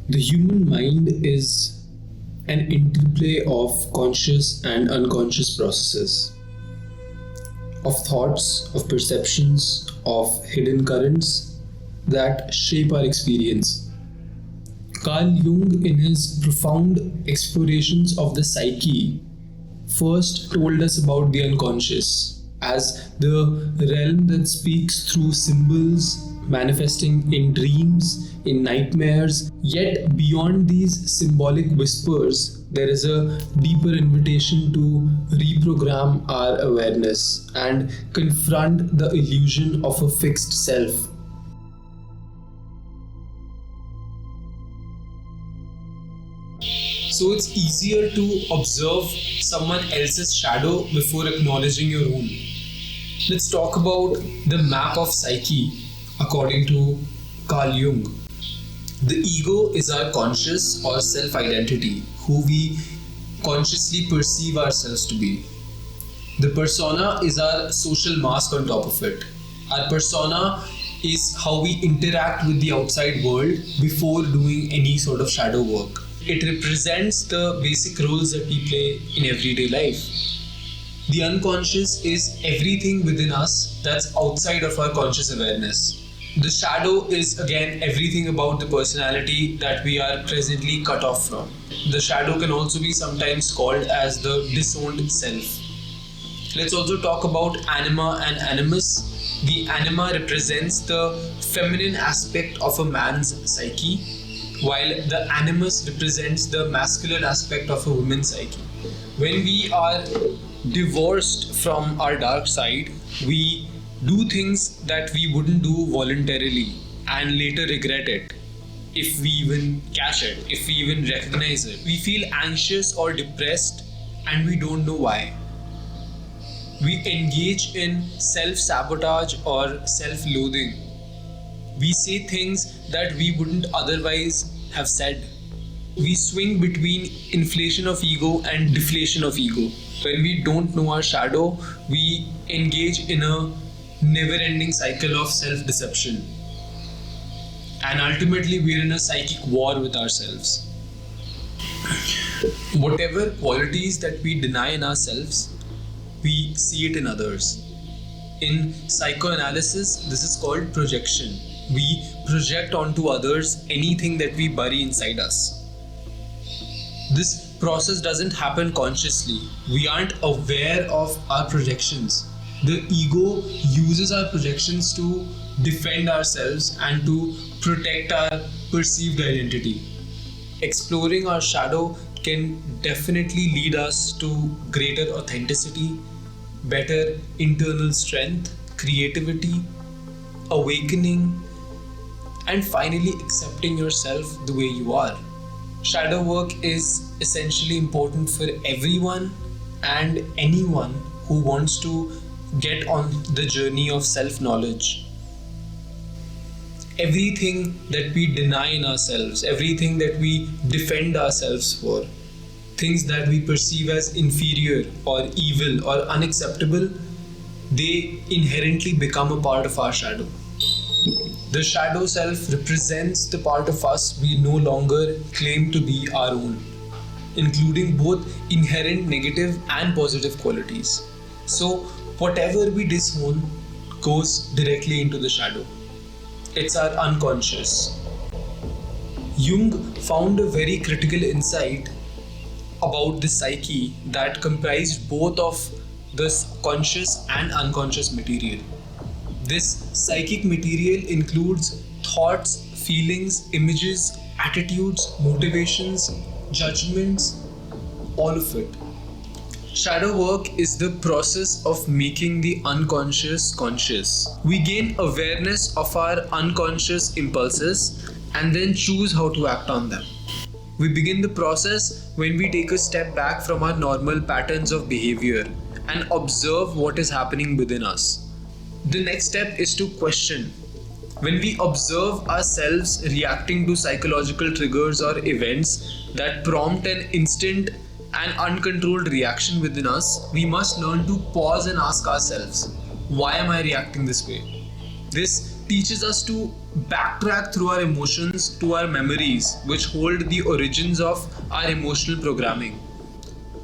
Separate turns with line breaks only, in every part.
The human mind is an interplay of conscious and unconscious processes, of thoughts, of perceptions, of hidden currents that shape our experience. Carl Jung, in his profound explorations of the psyche, first told us about the unconscious as the realm that speaks through symbols, manifesting in dreams, in nightmares. Yet, beyond these symbolic whispers, there is a deeper invitation to reprogram our awareness and confront the illusion of a fixed self. So it's easier to observe someone else's shadow before acknowledging your own. Let's talk about the map of psyche according to Carl Jung. The ego is our conscious or self-identity, who we consciously perceive ourselves to be. The persona is our social mask on top of it. Our persona is how we interact with the outside world before doing any sort of shadow work. It represents the basic roles that we play in everyday life. The unconscious is everything within us that's outside of our conscious awareness. The shadow is again everything about the personality that we are presently cut off from. The shadow can also be sometimes called as the disowned self. Let's also talk about anima and animus. The anima represents the feminine aspect of a man's psyche, while the animus represents the masculine aspect of a woman's psyche. When we are divorced from our dark side, we do things that we wouldn't do voluntarily and later regret it. If we even catch it, if we even recognize it, we feel anxious or depressed and we don't know why. We engage in self-sabotage or self-loathing. We say things that we wouldn't otherwise have said. We swing between inflation of ego and deflation of ego. When we don't know our shadow, we engage in a never-ending cycle of self-deception. And ultimately, we're in a psychic war with ourselves. Whatever qualities that we deny in ourselves, we see it in others. In psychoanalysis, this is called projection. We project onto others anything that we bury inside us. This process doesn't happen consciously. We aren't aware of our projections. The ego uses our projections to defend ourselves and to protect our perceived identity. Exploring our shadow can definitely lead us to greater authenticity, better internal strength, creativity, awakening, and finally accepting yourself the way you are. Shadow work is essentially important for everyone and anyone who wants to get on the journey of self-knowledge. Everything that we deny in ourselves, everything that we defend ourselves for, things that we perceive as inferior or evil or unacceptable, they inherently become a part of our shadow. The shadow self represents the part of us we no longer claim to be our own, including both inherent negative and positive qualities. So, whatever we disown goes directly into the shadow. It's our unconscious. Jung found a very critical insight about the psyche that comprised both of this conscious and unconscious material. This psychic material includes thoughts, feelings, images, attitudes, motivations, judgments, all of it. Shadow work is the process of making the unconscious conscious. We gain awareness of our unconscious impulses and then choose how to act on them. We begin the process when we take a step back from our normal patterns of behavior and observe what is happening within us. The next step is to question. When we observe ourselves reacting to psychological triggers or events that prompt an instant and uncontrolled reaction within us, we must learn to pause and ask ourselves, why am I reacting this way? This teaches us to backtrack through our emotions to our memories, which hold the origins of our emotional programming.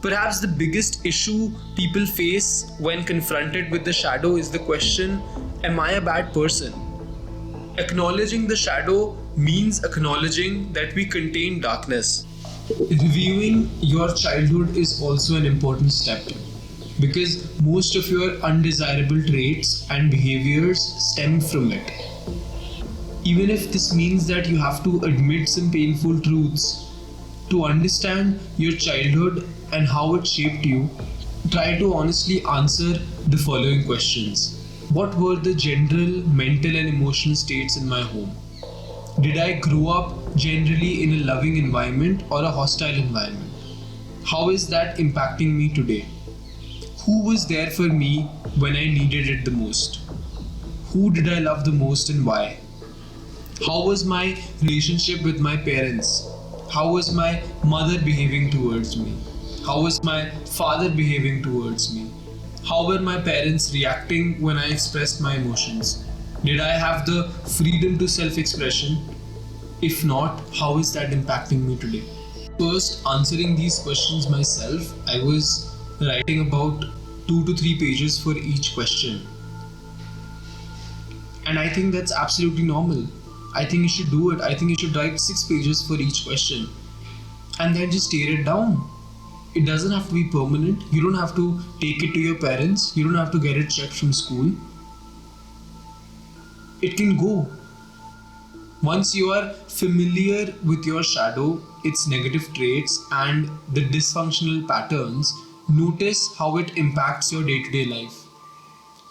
Perhaps the biggest issue people face when confronted with the shadow is the question, am I a bad person? Acknowledging the shadow means acknowledging that we contain darkness. Reviewing your childhood is also an important step because most of your undesirable traits and behaviors stem from it. Even if this means that you have to admit some painful truths, to understand your childhood and how it shaped you, try to honestly answer the following questions. What were the general mental and emotional states in my home? Did I grow up generally in a loving environment or a hostile environment? How is that impacting me today? Who was there for me when I needed it the most? Who did I love the most and why? How was my relationship with my parents? How was my mother behaving towards me? How was my father behaving towards me? How were my parents reacting when I expressed my emotions? Did I have the freedom to self-expression? If not, how is that impacting me today? First, answering these questions myself, I was writing about 2 to 3 pages for each question. And I think that's absolutely normal. I think you should do it. I think you should write 6 pages for each question and then just tear it down. It doesn't have to be permanent. You don't have to take it to your parents. You don't have to get it checked from school. It can go. Once you are familiar with your shadow, its negative traits and the dysfunctional patterns, notice how it impacts your day-to-day life.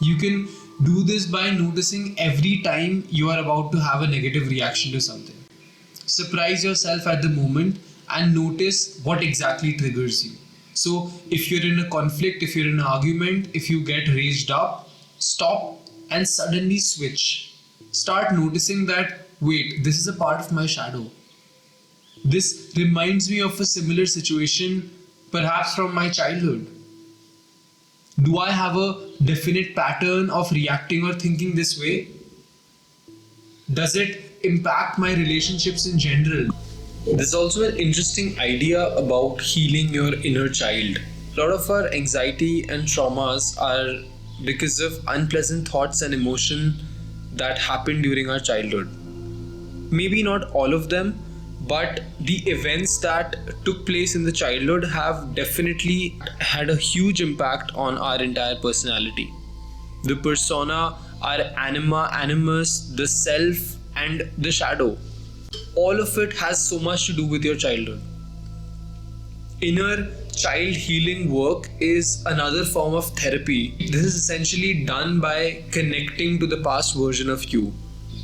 You can do this by noticing every time you are about to have a negative reaction to something. Surprise yourself at the moment and notice what exactly triggers you. So if you're in a conflict, if you're in an argument, if you get raised up, stop and suddenly switch. Start noticing that, wait, this is a part of my shadow. This reminds me of a similar situation, perhaps from my childhood. Do I have a definite pattern of reacting or thinking this way? Does it impact my relationships in general? There's also an interesting idea about healing your inner child. A lot of our anxiety and traumas are because of unpleasant thoughts and emotion that happened during our childhood. Maybe not all of them, but the events that took place in the childhood have definitely had a huge impact on our entire personality. The persona, our anima, animus, the self, and the shadow. All of it has so much to do with your childhood. Inner child healing work is another form of therapy. This is essentially done by connecting to the past version of you,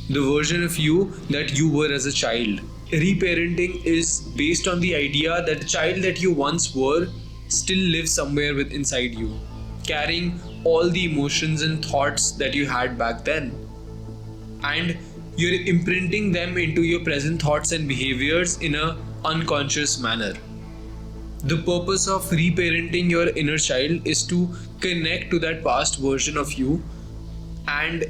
the version of you that you were as a child. Reparenting is based on the idea that the child that you once were still lives somewhere inside you, carrying all the emotions and thoughts that you had back then. And you're imprinting them into your present thoughts and behaviors in an unconscious manner. The purpose of reparenting your inner child is to connect to that past version of you and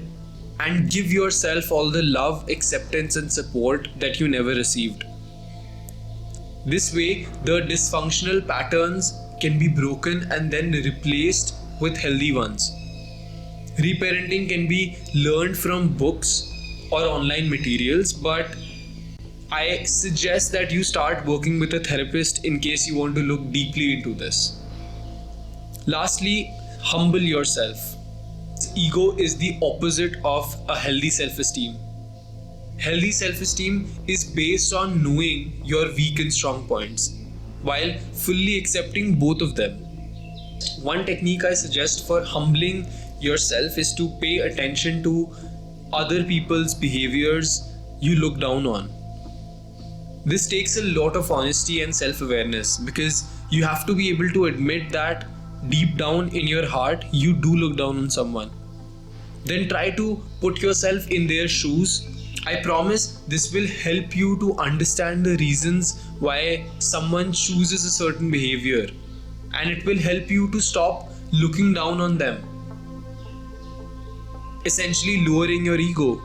give yourself all the love, acceptance and support that you never received. This way, the dysfunctional patterns can be broken and then replaced with healthy ones. Reparenting can be learned from books or online materials, but I suggest that you start working with a therapist in case you want to look deeply into this. Lastly, humble yourself. Ego is the opposite of a healthy self-esteem. Healthy self-esteem is based on knowing your weak and strong points, while fully accepting both of them. One technique I suggest for humbling yourself is to pay attention to other people's behaviors you look down on. This takes a lot of honesty and self-awareness because you have to be able to admit that deep down in your heart you do look down on someone. Then try to put yourself in their shoes. I promise this will help you to understand the reasons why someone chooses a certain behavior, and it will help you to stop looking down on them, essentially lowering your ego.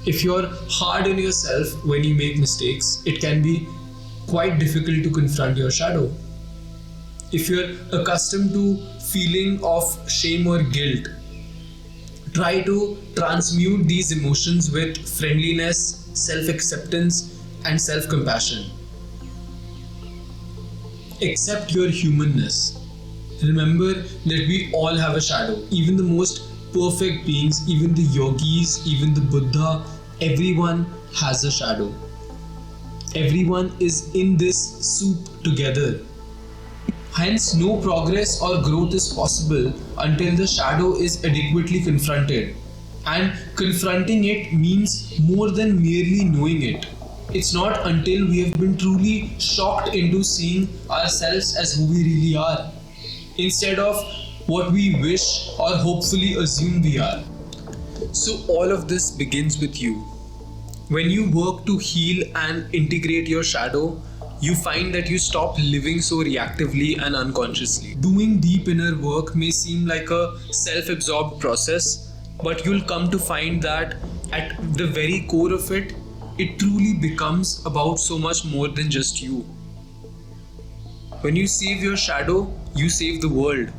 If you're hard on yourself when you make mistakes, it can be quite difficult to confront your shadow. If you're accustomed to feeling of shame or guilt, try to transmute these emotions with friendliness, self-acceptance, and self-compassion. Accept your humanness. Remember that we all have a shadow. Even the most perfect beings, even the yogis, even the Buddha, everyone has a shadow. Everyone is in this soup together. Hence, no progress or growth is possible until the shadow is adequately confronted. And confronting it means more than merely knowing it. It's not until we have been truly shocked into seeing ourselves as who we really are, instead of what we wish or hopefully assume we are. So, all of this begins with you. When you work to heal and integrate your shadow, you find that you stop living so reactively and unconsciously. Doing deep inner work may seem like a self-absorbed process, but you'll come to find that at the very core of it, it truly becomes about so much more than just you. When you save your shadow, you save the world.